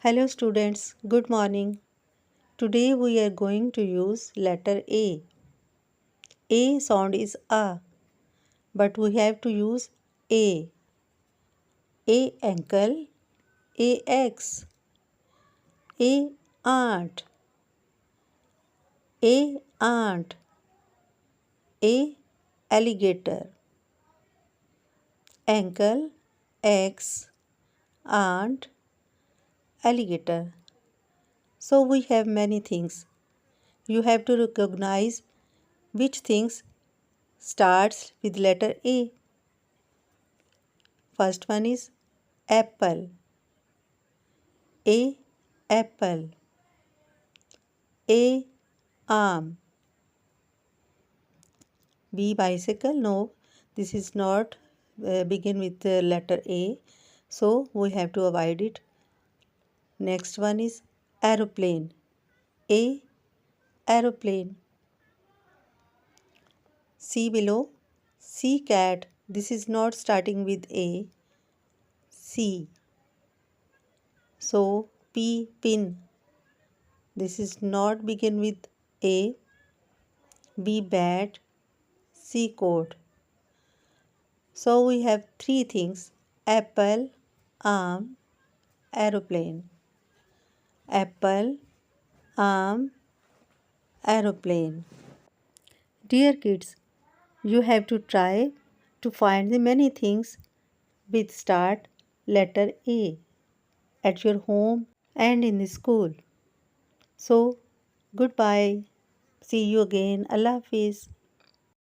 Hello students, good morning. Today we are going to use letter A. A sound is A, but we have to use A. A ankle, A X, A aunt, A aunt, A alligator. Ankle, X, aunt, alligator. So we have many things. You have to recognize which things starts with letter A. First one is apple. A apple. A arm. B bicycle. No, this is not begin with the letter A, so we have to avoid it. Next one is aeroplane. A aeroplane. C below. C cat. This is not starting with A. C. So P pin. This is not begin with A. B bat. C coat. So we have three things: apple, arm, aeroplane. Apple, arm, aeroplane. Dear kids, you have to try to find the many things with start letter A at your home and in the school. So, goodbye. See you again. Allah Hafiz.